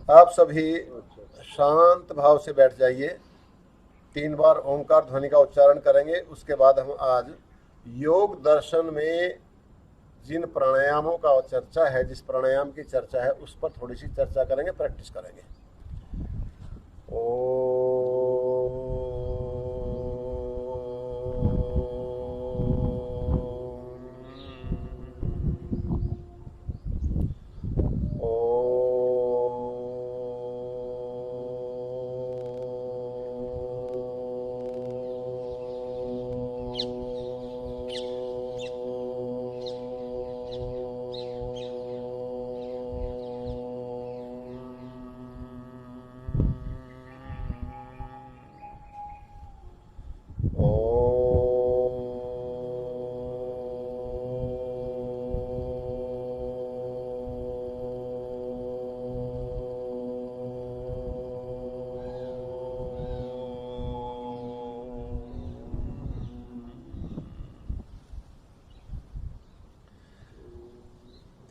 आप सभी शांत भाव से बैठ जाइए। 3 बार ओंकार ध्वनि का उच्चारण करेंगे। उसके बाद हम आज योग दर्शन में जिन प्राणायामों का चर्चा है, जिस प्राणायाम की चर्चा है, उस पर थोड़ी सी चर्चा करेंगे, प्रैक्टिस करेंगे।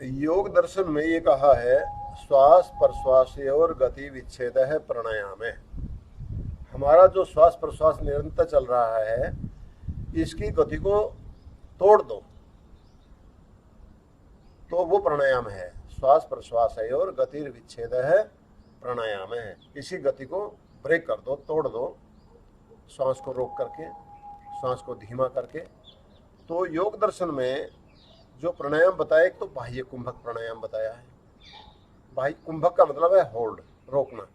योग दर्शन में ये कहा है, श्वास प्रश्वासयोर गति विच्छेद है प्राणायाम है। हमारा जो श्वास प्रश्वास निरंतर चल रहा है, इसकी गति को तोड़ दो तो वो प्राणायाम है। श्वास प्रश्वासयोर गति विच्छेद है प्राणायाम है। इसी गति को ब्रेक कर दो, तोड़ दो, श्वास को रोक करके, श्वास को धीमा करके। तो योग दर्शन में जो प्राणायाम बताया, एक तो बाह्य कुंभक प्राणायाम बताया है। बाह्य कुंभक का मतलब है होल्ड, रोकना,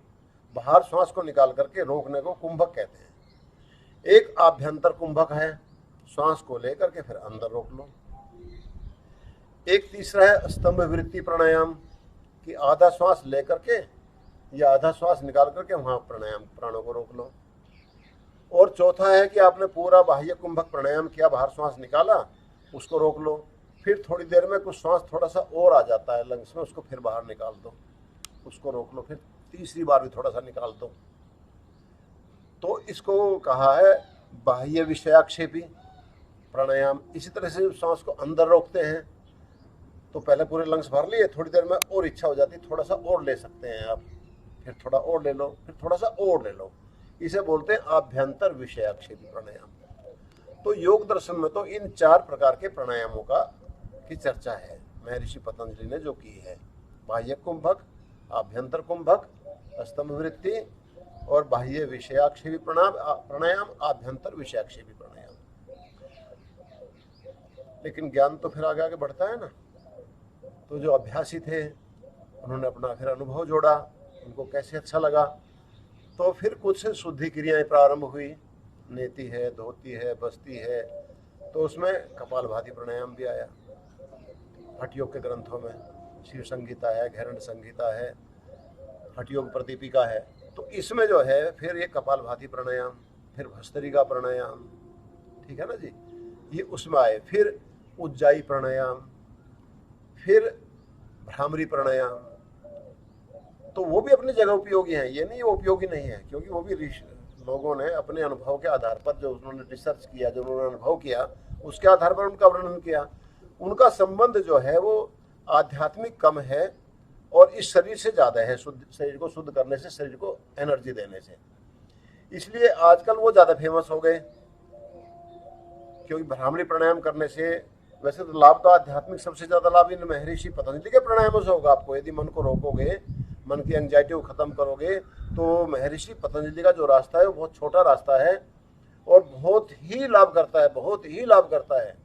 बाहर श्वास को निकाल करके रोकने को कुंभक कहते हैं। एक आभ्यंतर कुंभक है, श्वास को लेकर के फिर अंदर रोक लो। एक तीसरा है स्तंभ वृत्ति प्राणायाम, कि आधा श्वास लेकर के या आधा श्वास निकाल करके वहां प्राणायाम प्राणों को रोक लो। और चौथा है कि आपने पूरा बाह्य कुंभक प्राणायाम किया, बाहर श्वास निकाला, उसको रोक लो, फिर थोड़ी देर में कुछ श्वास थोड़ा सा और आ जाता है लंग्स में, उसको फिर बाहर निकाल दो, उसको रोक लो, फिर तीसरी बार भी थोड़ा सा निकाल दो। तो इसको कहा है बाह्य विषयाक्षेपी प्राणायाम। इसी तरह से श्वास को अंदर रोकते हैं तो पहले पूरे लंग्स भर लिए, थोड़ी देर में और इच्छा हो जाती है थोड़ा सा और ले सकते हैं आप, फिर थोड़ा और ले लो, फिर थोड़ा सा और ले लो। इसे बोलते हैं आभ्यंतर विषयाक्षेपी प्राणायाम। तो योग दर्शन में तो इन 4 प्रकार के प्राणायामों की चर्चा है, महर्षि पतंजलि ने जो की है। बाह्य कुंभक, आभ्यंतर कुंभक, स्तंभ वृत्ति और बाह्य विषयाक्षेपी प्राणायाम, आभ्यंतर विषयाक्षेपी प्राणायाम। लेकिन ज्ञान तो फिर आगे आगे बढ़ता है ना। तो जो अभ्यासी थे उन्होंने अपना फिर अनुभव जोड़ा, उनको कैसे अच्छा लगा, तो फिर कुछ शुद्धि क्रियाएं प्रारंभ हुई। नेति है, धोती है, बस्ती है, तो उसमें कपालभाति प्राणायाम भी आया। हठ योग के ग्रंथों में शिव संहिता है, घैरण्य संहिता है, हठ योग प्रदीपिका है। तो इसमें जो है फिर ये कपालभाति प्राणायाम, फिर भस्त्रिका प्राणायाम, ठीक है ना जी, ये उसमें आए। फिर उज्जाई प्राणायाम, फिर भ्रामरी प्राणायाम। तो वो भी अपनी जगह उपयोगी हैं, ये नहीं वो उपयोगी नहीं है, क्योंकि वो भी लोगों ने अपने अनुभव के आधार पर, जो उन्होंने रिसर्च किया, जो उन्होंने अनुभव किया, उसके आधार पर उनका वर्णन किया। उनका संबंध जो है वो आध्यात्मिक कम है और इस शरीर से ज़्यादा है, शरीर को शुद्ध करने से, शरीर को एनर्जी देने से। इसलिए आजकल वो ज़्यादा फेमस हो गए, क्योंकि भ्रामरी प्राणायाम करने से वैसे तो लाभ तो आध्यात्मिक सबसे ज़्यादा लाभ इन महर्षि पतंजलि के प्राणायामों से होगा आपको। यदि मन को रोकोगे, मन की एंजाइटी को ख़त्म करोगे, तो महर्षि पतंजलि का जो रास्ता है वो बहुत छोटा रास्ता है और बहुत ही लाभ करता है, बहुत ही लाभ करता है।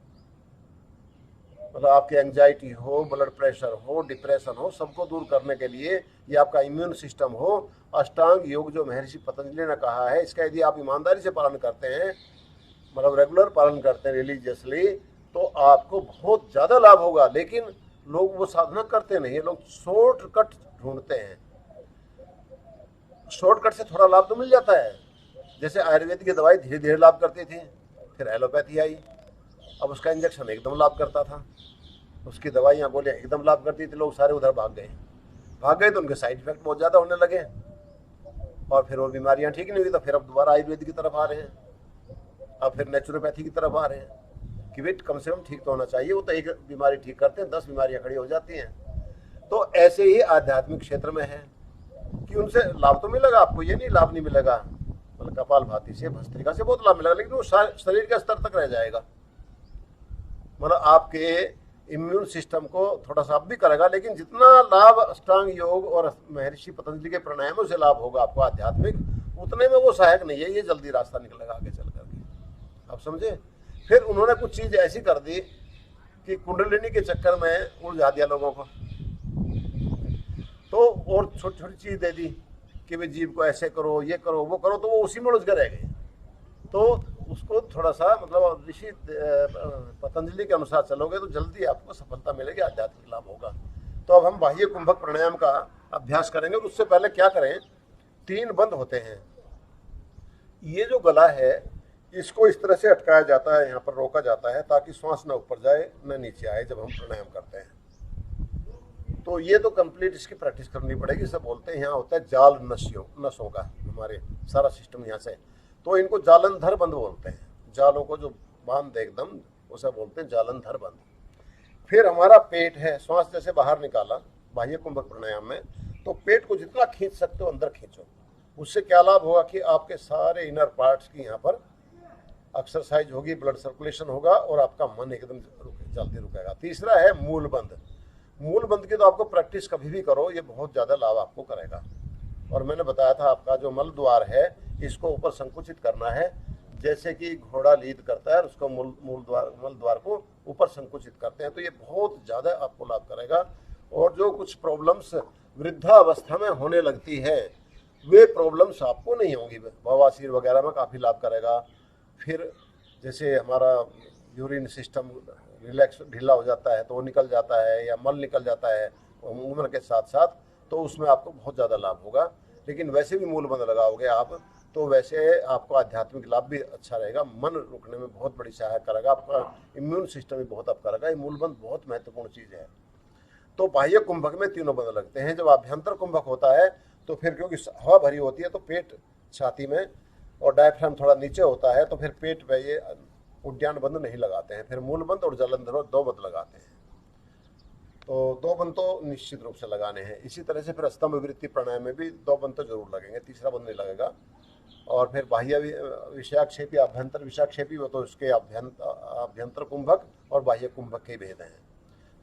मतलब आपकी एंजाइटी हो, ब्लड प्रेशर हो, डिप्रेशन हो, सबको दूर करने के लिए, ये आपका इम्यून सिस्टम हो, अष्टांग योग जो महर्षि पतंजलि ने कहा है, इसका यदि आप ईमानदारी से पालन करते हैं, मतलब रेगुलर पालन करते हैं रिलीजियसली, तो आपको बहुत ज़्यादा लाभ होगा। लेकिन लोग वो साधना करते नहीं, लोग शॉर्टकट ढूंढते हैं। शॉर्टकट से थोड़ा लाभ तो मिल जाता है, जैसे आयुर्वेद की दवाई धीरे धीरे लाभ करती थी, फिर एलोपैथी आई, अब उसका इंजेक्शन एकदम लाभ करता था, उसकी दवाइयाँ गोलियाँ एकदम लाभ करती थी, लोग सारे उधर भाग गए तो उनके साइड इफेक्ट बहुत ज़्यादा होने लगे और फिर वो बीमारियाँ ठीक नहीं हुई, तो फिर अब दोबारा आयुर्वेद की तरफ आ रहे हैं, अब फिर नेचुरोपैथी की तरफ आ रहे हैं कि वेट कम से कम ठीक तो होना चाहिए। वो तो एक बीमारी ठीक करते हैं, 10 बीमारियाँ खड़ी हो जाती हैं। तो ऐसे ही आध्यात्मिक क्षेत्र में है, कि उनसे लाभ तो मिलेगा आपको, ये नहीं लाभ नहीं मिलेगा, मतलब कपालभाति से भस्त्रिका से बहुत लाभ मिलेगा, लेकिन वो शरीर के स्तर तक रह जाएगा। मतलब आपके इम्यून सिस्टम को थोड़ा सा भी करेगा, लेकिन जितना लाभ अष्टांग योग और महर्षि पतंजलि के प्राणायामों से लाभ होगा आपको आध्यात्मिक, उतने में वो सहायक नहीं है, ये जल्दी रास्ता निकलेगा आगे चल करके। आप समझे? फिर उन्होंने कुछ चीज ऐसी कर दी कि कुंडलिनी के चक्कर में उलझा दिया लोगों को, तो और छोटी छोटी चीज दे दी कि भाई जीव को ऐसे करो, ये करो, वो करो, तो वो उसी में उलझ कर रह गए। तो उसको थोड़ा सा मतलब ऋषि पतंजलि के अनुसार चलोगे तो जल्दी आपको सफलता मिलेगी, आध्यात्मिक लाभ होगा। तो अब हम बाह्य कुंभक प्राणायाम का अभ्यास करेंगे। उससे पहले क्या करें, 3 बंद होते हैं। ये जो गला है इसको इस तरह से अटकाया जाता है, यहाँ पर रोका जाता है ताकि श्वास न ऊपर जाए न नीचे आए जब हम प्राणायाम करते हैं। तो ये तो कंप्लीट इसकी प्रैक्टिस करनी पड़ेगी। सब बोलते हैं यहाँ होता है जाल नसों का हमारे सारा सिस्टम यहाँ से, तो इनको जालंधर बंद बोलते हैं। जालों को जो बांध दे एकदम उसे बोलते हैं जालंधर बंद। फिर हमारा पेट है, श्वास जैसे बाहर निकाला बाह्य कुंभक प्राणायाम में, तो पेट को जितना खींच सकते हो अंदर खींचो। उससे क्या लाभ होगा कि आपके सारे इनर पार्ट्स की यहाँ पर एक्सरसाइज होगी, ब्लड सर्कुलेशन होगा और आपका मन एकदम जल्दी रुकेगा। तीसरा है मूल बंद। मूल बंद की तो आपको प्रैक्टिस कभी भी करो, ये बहुत ज़्यादा लाभ आपको करेगा। और मैंने बताया था आपका जो मल द्वार है इसको ऊपर संकुचित करना है, जैसे कि घोड़ा लीद करता है उसको मल द्वार को ऊपर संकुचित करते हैं, तो ये बहुत ज़्यादा आपको लाभ करेगा। और जो कुछ प्रॉब्लम्स वृद्धावस्था में होने लगती है वे प्रॉब्लम्स आपको नहीं होंगी। बवासीर वगैरह में काफ़ी लाभ करेगा। फिर जैसे हमारा यूरिन सिस्टम रिलैक्स ढीला हो जाता है तो वो निकल जाता है, या मल निकल जाता है उम्र के साथ साथ, तो उसमें आपको बहुत ज़्यादा लाभ होगा। लेकिन वैसे भी मूल बंद लगाओगे आप तो वैसे आपको आध्यात्मिक लाभ भी अच्छा रहेगा, मन रुकने में बहुत बड़ी सहायता करेगा, आपका इम्यून सिस्टम भी बहुत अप करेगा। ये मूल बंद बहुत महत्वपूर्ण चीज़ है। तो बाह्य कुंभक में 3 बंद लगते हैं। जब आभ्यंतर कुंभक होता है तो फिर क्योंकि हवा भरी होती है तो पेट छाती में और डायफ्राम थोड़ा नीचे होता है, तो फिर पेट में ये उद्यान बंद नहीं लगाते हैं। फिर मूल बंद और जालंधर 2 बंद लगाते हैं। तो 2 बंद तो निश्चित रूप से लगाने हैं। इसी तरह से फिर स्तंभ वृत्ति प्राणायाम में भी 2 बंद तो जरूर लगेंगे, तीसरा बंद नहीं लगेगा। और फिर बाह्य विषाक्षेपी आभ्यंतर विषाक्षेपी, वो तो उसके आभ्यंतर कुंभक और बाह्य कुंभक के भेद हैं।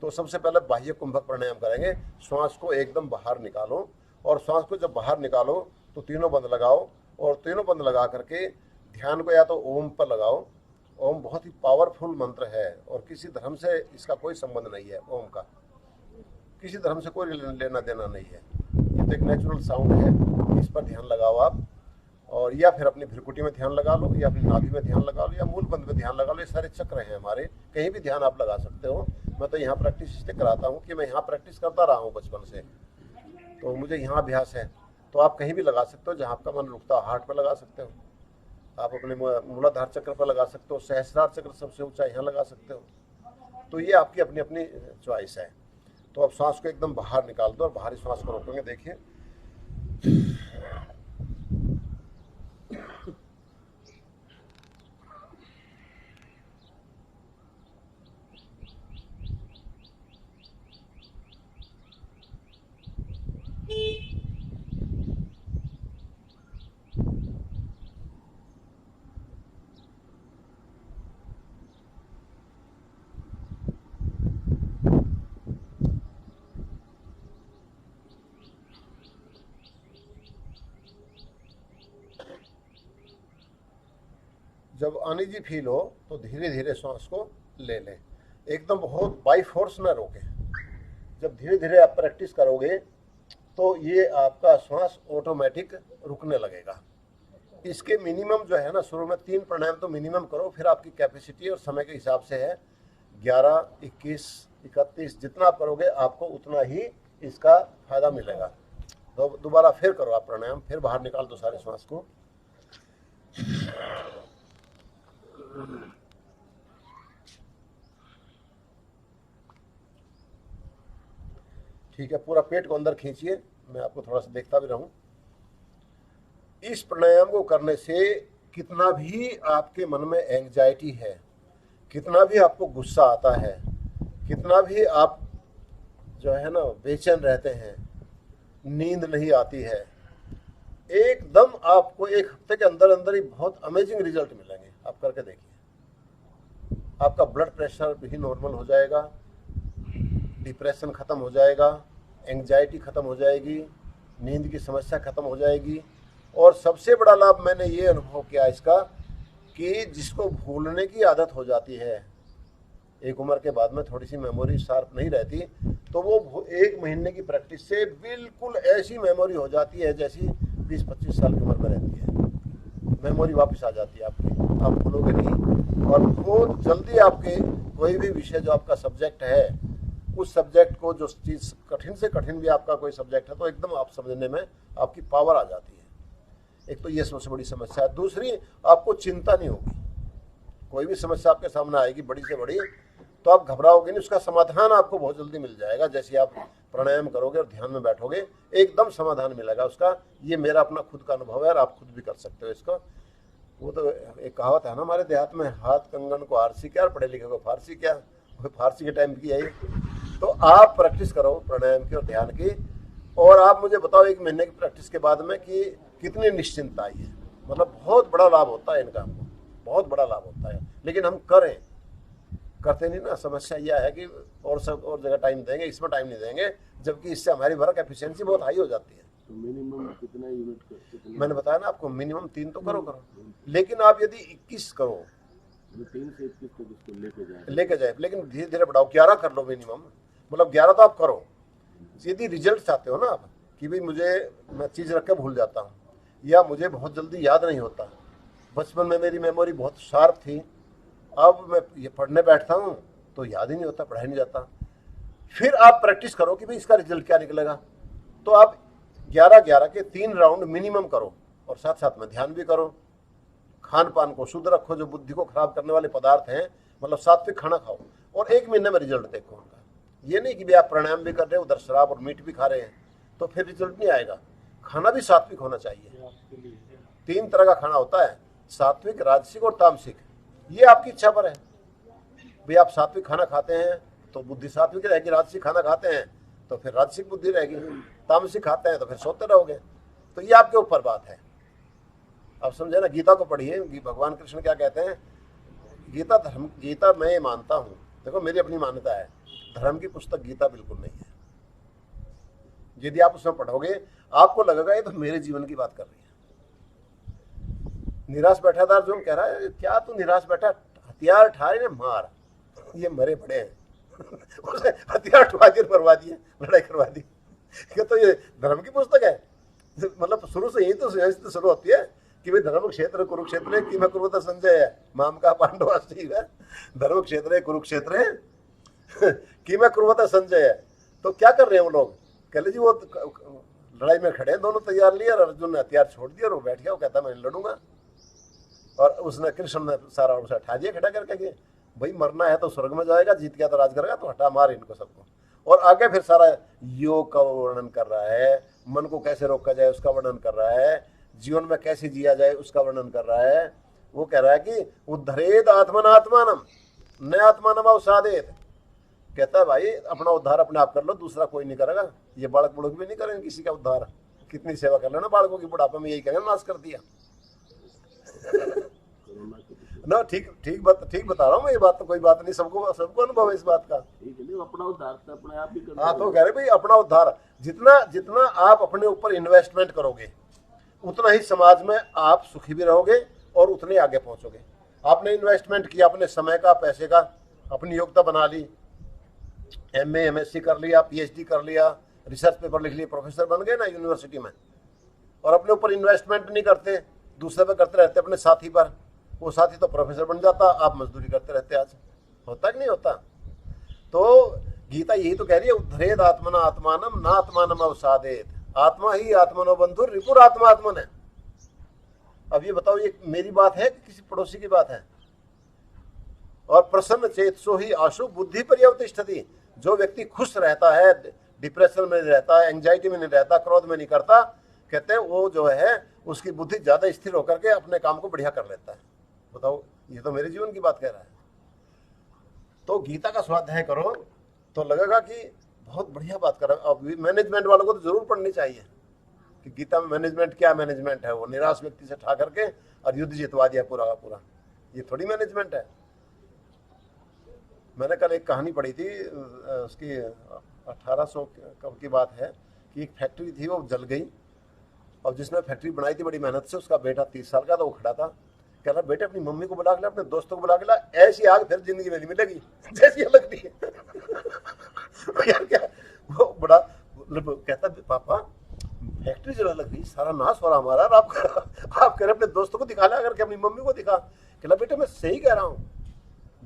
तो सबसे पहले बाह्य कुंभक प्राणायाम करेंगे। श्वास को एकदम बाहर निकालो, और श्वास को जब बाहर निकालो तो 3 बंद लगाओ, और 3 बंद लगा करके ध्यान को या तो ओम पर लगाओ। ओम बहुत ही पावरफुल मंत्र है और किसी धर्म से इसका कोई संबंध नहीं है। ओम का किसी धर्म से कोई लेना देना नहीं है, ये तो एक नेचुरल साउंड है। इस पर ध्यान लगाओ आप, और या फिर अपनी भ्रिकुटी में ध्यान लगा लो, या अपनी नाभि में ध्यान लगा लो, या मूल बंद में ध्यान लगा लो। ये सारे चक्र हैं हमारे, कहीं भी ध्यान आप लगा सकते हो। मैं तो यहाँ प्रैक्टिस इसलिए कराता हूँ कि मैं यहाँ प्रैक्टिस करता रहा हूँ बचपन से, तो मुझे यहाँ अभ्यास है। तो आप कहीं भी लगा सकते हो जहाँ आपका मन रुकता हो। हार्ट पर लगा सकते हो, आप अपने मूलाधार चक्र पर लगा सकते हो, सहस्रार चक्र सबसे ऊंचा यहाँ लगा सकते हो। तो ये आपकी अपनी अपनी चॉइस है। तो अब सांस को एकदम बाहर निकाल दो और बाहरी सांस को रोकेंगे। देखिए, जब अनईजी फील हो तो धीरे धीरे सांस को ले लें, एकदम बहुत बाई फोर्स ना रोकें। जब धीरे धीरे आप प्रैक्टिस करोगे तो ये आपका श्वास ऑटोमेटिक रुकने लगेगा। इसके मिनिमम जो है ना, शुरू में 3 प्राणायाम तो मिनिमम करो, फिर आपकी कैपेसिटी और समय के हिसाब से है 11, 21, 31 जितना आप करोगे आपको उतना ही इसका फायदा मिलेगा। तो दोबारा फिर करो आप प्राणायाम, फिर बाहर निकाल दो सारे श्वास को। ठीक है, पूरा पेट को अंदर खींचिए, मैं आपको थोड़ा सा देखता भी रहूं। इस प्राणायाम को करने से कितना भी आपके मन में एंग्जाइटी है, कितना भी आपको गुस्सा आता है, कितना भी आप जो है ना बेचैन रहते हैं, नींद नहीं आती है, एकदम आपको 1 हफ्ते के अंदर अंदर ही बहुत अमेजिंग रिजल्ट मिलेंगे। आप करके देखिए, आपका ब्लड प्रेशर भी नॉर्मल हो जाएगा, डिप्रेशन खत्म हो जाएगा, एंग्जाइटी खत्म हो जाएगी, नींद की समस्या खत्म हो जाएगी। और सबसे बड़ा लाभ मैंने ये अनुभव किया इसका कि जिसको भूलने की आदत हो जाती है, एक उम्र के बाद में थोड़ी सी मेमोरी शार्प नहीं रहती, तो वो 1 महीने की प्रैक्टिस से बिल्कुल ऐसी मेमोरी हो जाती है जैसी 20-25 साल की उम्र में रहती है। मेमोरी वापस आ जाती है आपकी, आप भूलोगे नहीं। और बहुत जल्दी आपके कोई भी विषय जो आपका सब्जेक्ट है, उस सब्जेक्ट को, जो चीज़ कठिन से कठिन भी आपका कोई सब्जेक्ट है, तो एकदम आप समझने में आपकी पावर आ जाती है। एक तो ये सबसे बड़ी समस्या है। दूसरी, आपको चिंता नहीं होगी। कोई भी समस्या आपके सामने आएगी बड़ी से बड़ी, तो आप घबराओगे नहीं, उसका समाधान आपको बहुत जल्दी मिल जाएगा। जैसे आप प्राणायाम करोगे और ध्यान में बैठोगे, एकदम समाधान मिलेगा उसका। ये मेरा अपना खुद का अनुभव है और आप खुद भी कर सकते हो इसको। वो तो एक कहावत है ना हमारे देहात में, हाथ कंगन को आरसी क्या और पढ़े लिखे को फारसी क्या। फारसी के टाइम की है। तो आप प्रैक्टिस करो प्राणायाम की और ध्यान की, और आप मुझे बताओ 1 महीने की प्रैक्टिस के बाद में कि कितनी निश्चिंतता आई है। मतलब बहुत बड़ा लाभ होता है इनका, हमको बहुत बड़ा लाभ होता है। लेकिन हम करते नहीं ना। समस्या यह है कि और जगह टाइम देंगे, इसमें टाइम नहीं देंगे, जबकि इससे हमारी वर्क एफिशिएंसी बहुत हाई हो जाती है। तो मिनिमम कितना यूनिट करते? मैंने बताया ना आपको, मिनिमम 3 तो करो। लेकिन आप यदि 21 करो, 3 से 21 तक इसको लेके जाए, लेकिन धीरे धीरे बढ़ाओ, 11 कर लो मिनिमम। मतलब 11 तो आप करो। यदि रिजल्ट चाहते हो ना आप कि भाई मैं चीज़ रख के भूल जाता हूँ, या मुझे बहुत जल्दी याद नहीं होता, बचपन में मेरी मेमोरी बहुत शार्प थी, अब मैं ये पढ़ने बैठता हूँ तो याद ही नहीं होता, पढ़ाई नहीं जाता, फिर आप प्रैक्टिस करो कि भाई इसका रिजल्ट क्या निकलेगा। तो आप 11-11 के 3 राउंड मिनिमम करो, और साथ साथ में ध्यान भी करो। खान पान को शुद्ध रखो, जो बुद्धि को खराब करने वाले पदार्थ हैं, मतलब सात्विक खाना खाओ, और 1 महीने में रिजल्ट देखो उनका। ये नहीं कि भी आप प्राणायाम भी कर रहे हो, उधर शराब और मीट भी खा रहे हैं, तो फिर रिजल्ट नहीं आएगा। खाना भी सात्विक होना चाहिए। 3 तरह का खाना होता है, सात्विक, राजसिक और तामसिक। ये आपकी इच्छा पर है। भाई आप सात्विक खाना खाते हैं तो बुद्धि सात्विक रहेगी, राजसिक खाना खाते हैं तो फिर राजसिक बुद्धि रहेगी, तामसिक खाते हैं तो फिर सोते रहोगे। तो ये आपके ऊपर बात है। आप समझे ना। गीता को पढ़िए, भगवान कृष्ण क्या कहते हैं। गीता मैं मानता हूँ, देखो मेरी अपनी मान्यता है, धर्म की पुस्तक गीता बिल्कुल नहीं है। यदि आप उसमें पढ़ोगे आपको लगेगा ये तो मेरे जीवन की बात कर रही है। निराश बैठा था अर्जुन कह रहा है, क्या तू निराश बैठा, हथियार ठाए ने मार, ये मरे बड़े हैं। उसे हथियार उठवा दिए, मरवा दिए, लड़ाई करवा दी। तो ये धर्म की पुस्तक है। मतलब शुरू से यही तो शुरू होती है कि भाई धर्म क्षेत्र कुरुक्षेत्र कि मैं कुरुवत संजय है, माम का पांडवास्ती है। धर्म क्षेत्र कुरुक्षेत्र है कि मैं कुरुवत संजय है। तो क्या कर रहे हैं वो लोग, कह लीजिए वो लड़ाई में खड़े हैं, दोनों तैयार लिए, और अर्जुन ने हथियार छोड़ दिया और वो बैठ गया, वो कहता मैं लड़ूंगा। और उसने कृष्ण ने सारा उसे हटा दिया खड़ा करके कि भाई मरना है तो स्वर्ग में जाएगा, जीत गया तो राज करेगा, तो हटा मार इनको सबको। और आगे फिर सारा योग का वर्णन कर रहा है, मन को कैसे रोका जाए उसका वर्णन कर रहा है, जीवन में कैसे जिया जाए उसका वर्णन कर रहा है। वो कह रहा है कि उद्धरेद आत्मन आत्मानम न आत्मानम अवसादेत। कहता है भाई अपना उद्धार अपने आप कर लो, दूसरा कोई नहीं करेगा। ये बालक बुड़क भी नहीं करेंगे किसी का उद्धार। कितनी सेवा कर लेना बालकों की, बुढ़ापे में यही कहेंगे नाश कर दिया। ना ठीक बता रहा हूँ मैं। ये बात तो कोई बात नहीं, सबको अनुभव है इस बात का। अपना उद्धार तो अपने आप ही करना। हाँ, तो कह रहे भाई अपना उद्धार जितना आप अपने ऊपर इन्वेस्टमेंट करोगे, उतना ही समाज में आप सुखी भी रहोगे और उतने आगे पहुंचोगे। आपने इन्वेस्टमेंट किया अपने समय का, पैसे का, अपनी योग्यता बना ली, MA MSc कर लिया, PhD कर लिया, रिसर्च पेपर लिख लिए, प्रोफेसर बन गए ना यूनिवर्सिटी में, और अपने ऊपर इन्वेस्टमेंट नहीं करते, दूसरे पे करते रहते अपने साथी पर। वो साथी तो प्रोफेसर बन जाता, आप मजदूरी करते रहते। आज होता कि नहीं होता। तो गीता यही तो कह रही है, उद्धरेद आत्मना आत्मानम ना आत्मानम अवसादेत। आत्मा ही आत्मनो बंधुर रिपुर आत्मा आत्मन है। अब ये बताओ, ये मेरी बात है कि किसी पड़ोसी की बात है। और प्रसन्न चेतसो ही आशु बुद्धि पर्यवतिष्ठति। जो व्यक्ति खुश रहता है, डिप्रेशन में रहता है, एंजाइटी में नहीं रहता, क्रोध में नहीं करता, कहते हैं वो जो है उसकी बुद्धि ज्यादा स्थिर होकर के अपने काम को बढ़िया कर लेता है। बताओ, ये तो मेरे जीवन की बात कह रहा है। तो गीता का स्वाध्याय करो तो लगेगा कि बहुत बढ़िया बात कर रहा है। अब मैनेजमेंट वालों को तो जरूर पढ़नी चाहिए, कि गीता में मैनेजमेंट क्या मैनेजमेंट है, वो निराश व्यक्ति से ठा करके और युद्ध जितवा दिया पूरा का पूरा, ये थोड़ी मैनेजमेंट है। मैंने कल एक कहानी पढ़ी थी, उसकी 1800 कब की बात है कि एक फैक्ट्री थी वो जल गई, और जिसने फैक्ट्री बनाई थी बड़ी मेहनत से, उसका बेटा 30 साल का था, वो खड़ा था, कह रहा बेटे अपनी मम्मी को बुला के ला, अपने दोस्तों को बुला के ला, ऐसी आग फिर जिंदगी में नहीं मिलेगी जैसी ये लग रही है। यार क्या वो बड़ा कहता पापा फैक्ट्री जला लग गई, सारा नाश हो रहा हमारा, और आप कह रहे अपने दोस्तों को दिखा लिया करके अपनी मम्मी को दिखा। कहला बेटे मैं सही कह रहा हूँ,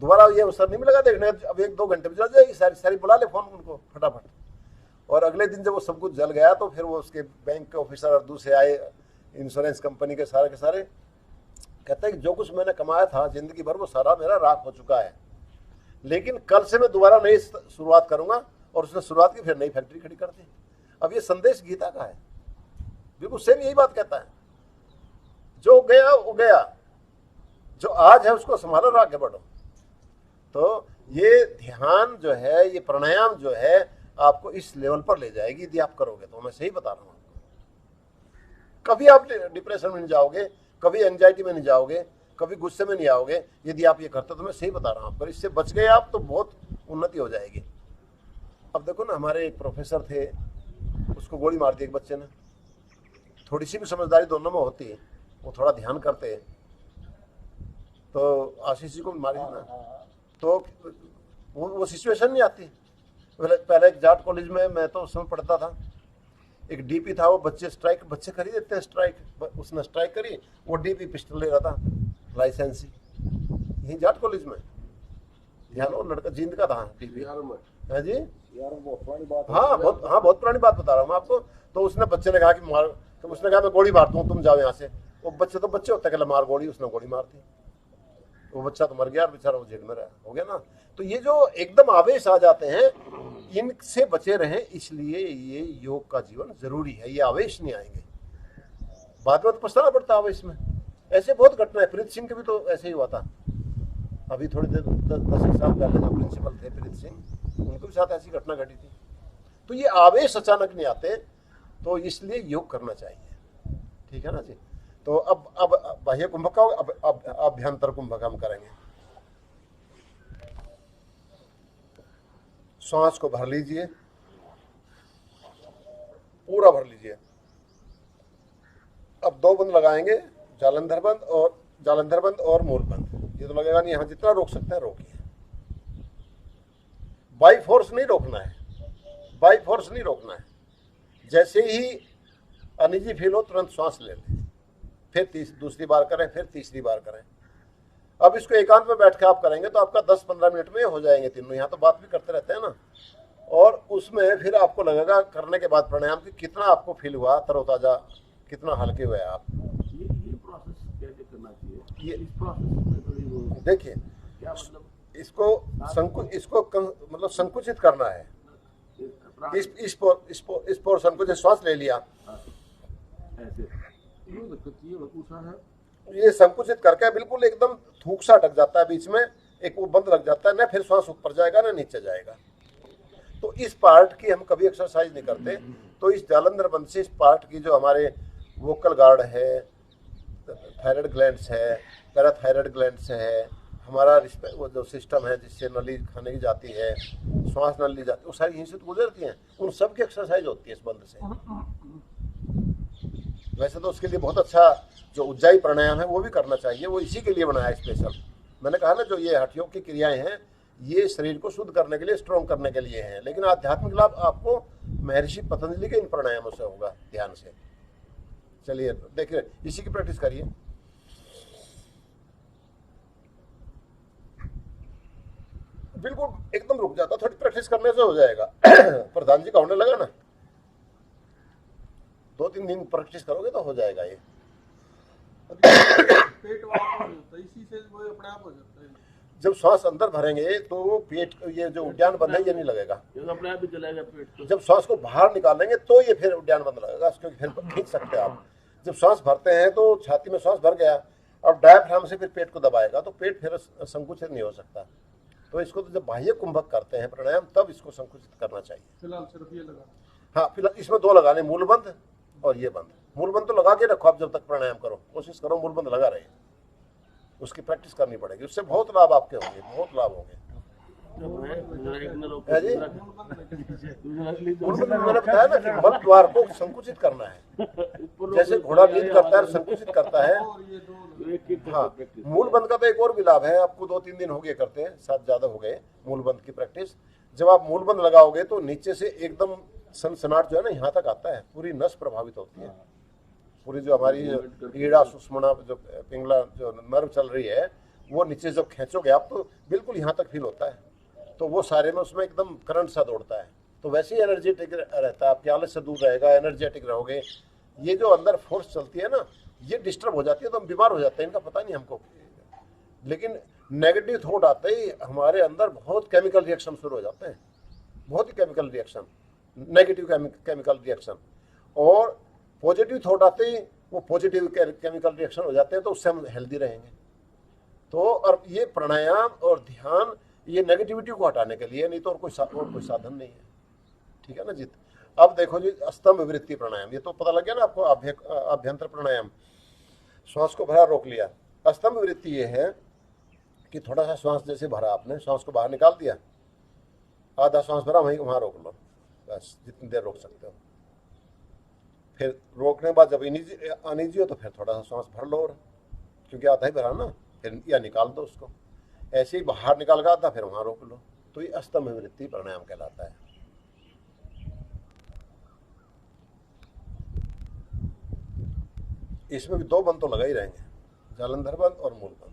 दोबारा ये अवसर नहीं मिलेगा देखने, अब 1-2 घंटे में जल जाएगी सारी, बुला ले फोन उनको फटाफट। और अगले दिन जब वो सब कुछ जल गया तो फिर वो उसके बैंक के ऑफिसर और दूसरे आए, इंश्योरेंस कंपनी के सारे कहते हैं कि जो कुछ मैंने कमाया था जिंदगी भर वो सारा मेरा राख हो चुका है, लेकिन कल से मैं दोबारा नई शुरुआत करूंगा। और उसने शुरुआत की, फिर नई फैक्ट्री खड़ी कर दी। अब ये संदेश गीता का है, बिल्कुल सेम यही बात कहता है, जो गया वो गया, जो आज है उसको संभालो और आगे बढ़ो। तो ये ध्यान जो है, ये प्राणायाम जो है, आपको इस लेवल पर ले जाएगी यदि आप करोगे तो। मैं सही बता रहा हूँ आपको, कभी आप डिप्रेशन में नहीं जाओगे, कभी एंजाइटी में नहीं जाओगे, कभी गुस्से में नहीं आओगे यदि आप ये करते। तो मैं सही बता रहा हूँ, अगर इससे बच गए आप तो बहुत उन्नति हो जाएगी। अब देखो ना, हमारे एक प्रोफेसर थे, उसको गोली मार दी एक बच्चे ने। थोड़ी सी भी समझदारी दोनों में होती है, वो थोड़ा ध्यान करते, तो आशीष जी को मारी ना, तो वो सिचुएशन नहीं आती। पहले एक जाट कॉलेज में मैं तो उस समय पढ़ता था, एक डीपी था, वो बच्चे खरीद देते हैं स्ट्राइक, उसने स्ट्राइक करी, वो डीपी पिस्टल ले रहा था लाइसेंस ही, यही जाट कॉलेज में। ध्यान, वो लड़का जींद का था डीपी है जी। बहुत पुरानी बात, बहुत पुरानी बात बता रहा हूँ मैं आपको। तो उसने बच्चे ने कहा कि मार, तो उसने कहा मैं गोली मार दूँ, तुम जाओ यहाँ से। वो बच्चे तो बच्चे होते, कहला मार गोली, उसने गोली मार दी, वो बच्चा तो मर गया, बेचारा वो जेल में रहा, हो गया ना। तो ये जो एकदम आवेश आ जाते हैं, इनसे बचे रहें, इसलिए ये योग का जीवन जरूरी है। ये आवेश नहीं आएंगे, बाद में तो पछताना पड़ता है आवेश में। ऐसे बहुत घटना है, प्रीत सिंह के भी तो ऐसे ही हुआ था, अभी थोड़ी देर 10 साल पहले जो प्रिंसिपल थे प्रीत सिंह, उनके भी साथ ऐसी घटना घटी थी। तो ये आवेश अचानक नहीं आते, तो इसलिए योग करना चाहिए, ठीक है ना जी। तो अब बाह्य कुंभक का, अब अभ्यंतर कुंभक हम करेंगे। श्वास को भर लीजिए, पूरा भर लीजिए। अब 2 बंद लगाएंगे, जालंधर बंद और मूल बंद। ये तो लगेगा नहीं, यहाँ जितना रोक सकते हैं रोकिए। बाई फोर्स नहीं रोकना है, जैसे ही अनिजी फील हो तुरंत श्वास ले लें, फिर दूसरी बार करें, फिर तीसरी बार करें। अब इसको एकांत में बैठ के आप करेंगे तो आपका 10-15 मिनट में हो जाएंगे तीनों। यहाँ तो बात भी करते रहते हैं ना, और उसमें फिर आपको लगेगा करने के बाद प्राणायाम की कितना आपको फील हुआ, तरोताजा, कितना हल्के हुए आप। ये प्रोसेस कैसे करना चाहिए? इस प्रोसेस में थोड़ी देखिए, क्या मतलब इसको मतलब संकुचित करना है। इस पोर्शन को श्वास ले लिया, ऐसे ये संकुचित करके बिल्कुल एकदम थूक सा अटक जाता है बीच में, एक वो बंद लग जाता है ना, फिर श्वास ऊपर जाएगा ना नीचे जाएगा। तो इस पार्ट की हम कभी एक्सरसाइज नहीं करते। तो इस जालंधर बंद से इस पार्ट की जो हमारे वोकल गार्ड है, थायराइड ग्लैंड्स है, पैराथायराइड ग्लैंड्स है, हमारा वो जो सिस्टम है जिससे नली खाने की जाती है, श्वास नली जाती है, वो सारी यहीं से तो गुजरती हैं, उन सब की एक्सरसाइज होती है इस बंद से। वैसे तो उसके लिए बहुत अच्छा जो उज्जाई प्राणायाम है वो भी करना चाहिए, वो इसी के लिए बनाया है स्पेशल। मैंने कहा ना, जो ये हठयोग की क्रियाएं हैं ये शरीर को शुद्ध करने के लिए, स्ट्रॉन्ग करने के लिए हैं, लेकिन आध्यात्मिक लाभ आपको महर्षि पतंजलि के इन प्राणायामों से होगा, ध्यान से। चलिए देखिए, इसी की प्रैक्टिस करिए। बिल्कुल एकदम रुक जाता, थोड़ी प्रैक्टिस करने से हो जाएगा। प्रधान जी का होने लगा ना, 2-3 दिन प्रैक्टिस करोगे तो हो जाएगा ये। पेट इसी से वो अपने आप हो जाता है। जब श्वास अंदर भरेंगे तो वो पेट, ये जो उद्यान बंद है ये नहीं लगेगा, अपने आप ही चलेगा पेट। जब श्वास को बाहर निकालेंगे तो ये फिर उद्यान बंद लगेगा, क्योंकि फिर खींच सकते हैं आप। जब श्वास भरते हैं तो छाती में श्वास भर गया और डायफ्राम से फिर पेट को दबाएगा, तो पेट फिर संकुचित नहीं हो सकता। तो इसको तो जब बाह्य कुंभक करते हैं प्राणायाम, तब इसको संकुचित करना चाहिए। फिलहाल सिर्फ ये लगा। हाँ, फिलहाल इसमें 2 लगाने, मूल बंद और ये बंद। मूल बंद तो लगा के रखो आप, जब तक प्राणायाम करो कोशिश करो मूल बंद लगा रहे, उसकी प्रैक्टिस करनी पड़ेगी, उससे बहुत लाभ आपके होंगे, बहुत लाभ होंगे। है जी, मैंने बताया ना कि मल द्वार को संकुचित करना है, जैसे घोड़ा नींद करता है संकुचित करता है। और ये दो हाँ, मूल बंद का तो एक और भी लाभ है, आपको 2-3 दिन हो गए करते हैं, 7 ज्यादा हो गए मूल बंद की प्रैक्टिस। जब आप मूल बंद लगाओगे तो नीचे से एकदम सनसनाट जो है ना यहाँ तक आता है, पूरी नस प्रभावित होती है, पूरी जो हमारी ईड़ा सुषुम्ना जो पिंगला जो नर्व चल रही है वो नीचे जब खींचोगे आप तो बिल्कुल यहाँ तक फील होता है, तो वो सारे में उसमें एकदम करंट सा दौड़ता है, तो वैसे ही एनर्जेटिक रहता है, आपके आलस से दूर रहेगा, एनर्जेटिक रहोगे। ये जो अंदर फोर्स चलती है ना ये डिस्टर्ब हो जाती है तो हम बीमार हो जाते हैं, इनका पता नहीं हमको। लेकिन नेगेटिव थॉट आते ही हमारे अंदर बहुत केमिकल रिएक्शन शुरू हो जाते हैं, बहुत ही chemical reaction, negative chemical reaction. और पॉजिटिव थॉट आते ही वो पॉजिटिव केमिकल रिएक्शन हो जाते हैं, तो उससे हम हेल्दी रहेंगे। तो और ये प्राणायाम और ध्यान ये नेगेटिविटी को हटाने के लिए, नहीं तो और कोई साधन नहीं है, ठीक है ना जीत। अब देखो जी स्तंभ वृत्ति प्राणायाम, ये तो पता लग गया ना आपको, अभ्यंतर प्राणायाम, श्वास को भरा रोक लिया। स्तंभ वृत्ति ये है कि थोड़ा सा श्वास जैसे भरा आपने, श्वास को बाहर निकाल दिया, आधा श्वास भरा वहाँ रोक लो, बस जितनी देर रोक सकते हो। फिर रोकने के बाद जब अनिजी हो तो फिर थोड़ा सा श्वास भर लो, और क्योंकि आधा ही भरा ना, फिर या निकाल दो उसको, ऐसे ही बाहर निकाल कर आधा फिर वहाँ रोक लो, तो ये स्तंभ वृत्ति प्राणायाम कहलाता है। इसमें भी 2 बंद तो लगा ही रहेंगे, जालंधर बंद और मूल बंद।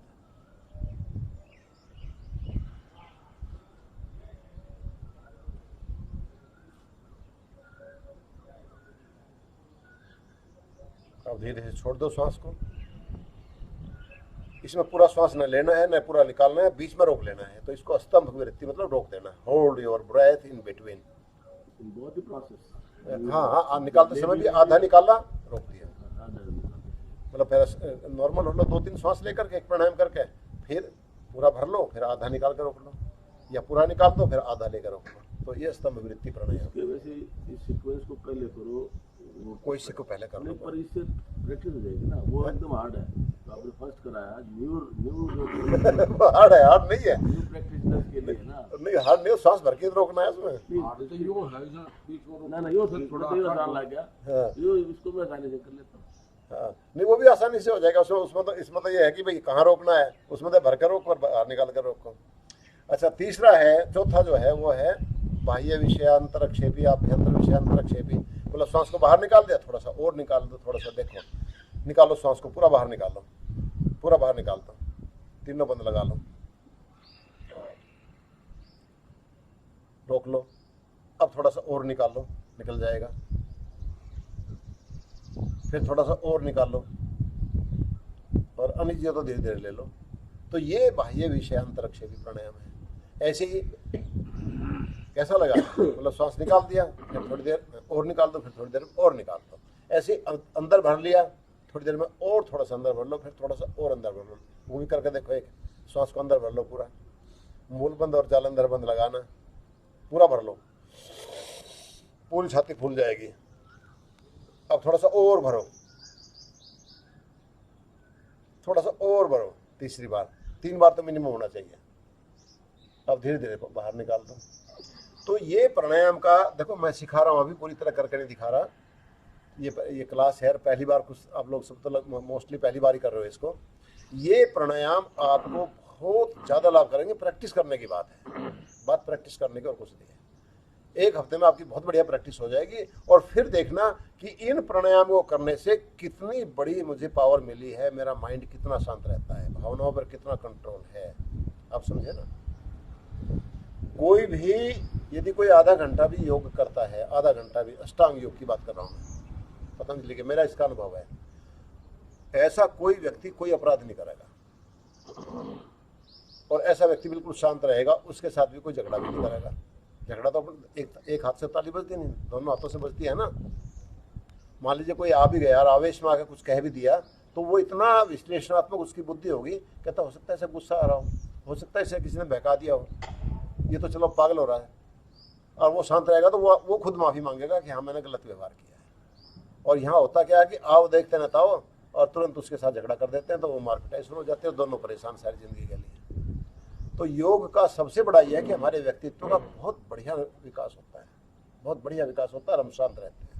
अब धीरे धीरे छोड़ दो श्वास को, इसमें पूरा श्वास न लेना है न पूरा निकालना है, बीच में रोक लेना है, तो इसको स्तंभ वृत्ति मतलब रोक देना, hold your breath in between. बहुत ही प्रोसेस। हाँ, निकालते समय भी आधा निकाला रोक दिया, मतलब फिर नॉर्मल हो लो, 2-3 श्वास लेकर के एक प्राणायाम करके फिर पूरा भर लो, फिर आधा निकाल कर रोक लो, या पूरा निकाल दो फिर आधा लेकर रोक लो, तो ये स्तंभ वृत्ति प्राणायाम। वैसे इस सीक्वेंस को पहले करो, कोई से को पहले कर लो, पर इससे प्रैक्टिस हो जाएगी ना, वो एकदम हार्ड है, तो आपने फर्स्ट कराया, न्यू हार्ड है, हार्ड नहीं है, न्यू प्रैक्टिशनर के लिए ना, नहीं हार्ड नहीं, श्वास भर के रोकना है उसमें। आगे तो यो है ना बीच में ना यो थोड़ा तो आसान लग गया, हाँ। यो इसको मैं आसानी से कर लेता हूँ। हाँ, नहीं वो भी आसानी से हो जाएगा, उसमें तो इसमें तो ये है कि भाई कहाँ रोकना है, उसमें तो भर कर रोको और बाहर निकाल कर रोको। अच्छा, तीसरा है, चौथा जो है वो है बाह्य विषयांतरक्षेपी अभ्यंतर विषयांतरक्षेपी, मतलब श्वास को बाहर निकाल दिया, थोड़ा सा और निकाल दो, थोड़ा सा देखो, निकालो श्वास को पूरा बाहर निकालो, पूरा बाहर निकाल दो, तीनों बंद लगा लो, रोक लो, अब थोड़ा सा और निकाल लो, निकल जाएगा, फिर थोड़ा सा और निकाल लो, और अनिजी तो धीरे धीरे ले लो। तो ये बाह्य विषयांतरक्षेपी प्राणायाम है। ऐसे ही कैसा लगा, मतलब श्वास निकाल दिया, फिर थोड़ी देर और निकाल दो, फिर थोड़ी देर और निकाल दो, ऐसे अंदर भर लिया, थोड़ी देर में और थोड़ा सा अंदर भर लो, फिर थोड़ा सा और अंदर भर लो, वो भी करके देखो, एक श्वास को अंदर भर लो पूरा, मूल बंद और जालंधर बंद लगाना, पूरा भर लो, पूरी छाती फूल जाएगी। अब थोड़ा सा और भरो, थोड़ा सा और भरो, तीसरी बार, 3 बार तो मिनिमम होना चाहिए। अब धीरे धीरे बाहर निकाल दो। तो ये प्राणायाम का देखो, मैं सिखा रहा हूँ, अभी पूरी तरह करके नहीं दिखा रहा, ये क्लास है, पहली बार कुछ आप लोग सब तो मोस्टली पहली बार ही कर रहे हो इसको। ये प्राणायाम आपको बहुत ज़्यादा लाभ करेंगे, प्रैक्टिस करने की बात है, बात प्रैक्टिस करने की और कुछ नहीं है। 1 हफ्ते में आपकी बहुत बढ़िया प्रैक्टिस हो जाएगी, और फिर देखना कि इन प्राणायाम को करने से कितनी बड़ी मुझे पावर मिली है, मेरा माइंड कितना शांत रहता है, भावनाओं पर कितना कंट्रोल है, आप समझे ना। कोई भी यदि कोई आधा घंटा भी योग करता है, आधा घंटा भी, अष्टांग योग की बात कर रहा हूँ मैं, पतंजलि के, मेरा इसका अनुभव है, ऐसा कोई व्यक्ति कोई अपराध नहीं करेगा, और ऐसा व्यक्ति बिल्कुल शांत रहेगा, उसके साथ भी कोई झगड़ा भी नहीं करेगा। झगड़ा तो एक हाथ से ताली बजती नहीं, दोनों हाथों से बजती है ना। मान लीजिए कोई आ भी गया और आवेश में आकर कुछ कह भी दिया, तो वो इतना विश्लेषणात्मक उसकी बुद्धि होगी, कहता हो सकता है इसे गुस्सा आ रहा हो सकता है इसे किसी ने बहका दिया हो, ये तो चलो पागल हो रहा है, और वो शांत रहेगा तो वो खुद माफ़ी मांगेगा कि हाँ मैंने गलत व्यवहार किया है। और यहाँ होता क्या है कि आओ देखते न ताओ, और तुरंत उसके साथ झगड़ा कर देते हैं, तो वो मार्केटाइज शुरू हो जाते हैं, दोनों परेशान सारी जिंदगी के लिए। तो योग का सबसे बड़ा यह है कि हमारे व्यक्तित्व का बहुत बढ़िया विकास होता है, बहुत बढ़िया विकास होता है और हम शांत रहते हैं।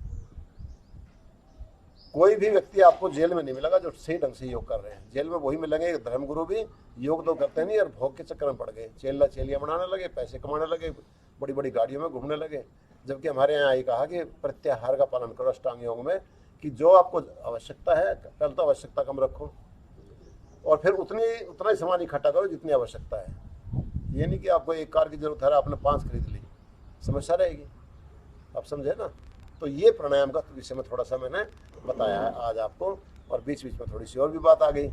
कोई भी व्यक्ति आपको जेल में नहीं मिलेगा जो सही ढंग से योग कर रहे हैं। जेल में वही मिलेंगे, धर्मगुरु भी योग तो करते नहीं और भोग के चक्कर में पड़ गए, चेला चेलियाँ बनाने लगे, पैसे कमाने लगे, बड़ी बड़ी गाड़ियों में घूमने लगे। जबकि हमारे यहाँ ये कहा कि प्रत्याहार का पालन करो अष्टांग योग में, कि जो आपको आवश्यकता है पहले तो आवश्यकता कम रखो, और फिर उतना ही सामान इकट्ठा करो जितनी आवश्यकता है। ये नहीं कि आपको एक कार की जरूरत है आपने 5 खरीद ली, समस्या रहेगी। आप समझे ना। तो ये प्राणायाम का विषय में थोड़ा सा मैंने बताया है आज आपको, और बीच बीच में थोड़ी सी और भी बात आ गई।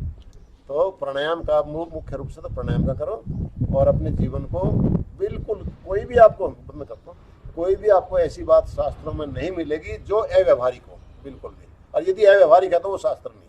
तो प्राणायाम का मुख्य रूप से तो प्राणायाम का करो, और अपने जीवन को बिल्कुल कोई भी आपको मैं करता हूँ, कोई भी आपको ऐसी बात शास्त्रों में नहीं मिलेगी जो अव्यवहारिक हो, बिल्कुल भी। और यदि अव्यवहारिक है तो वो शास्त्र में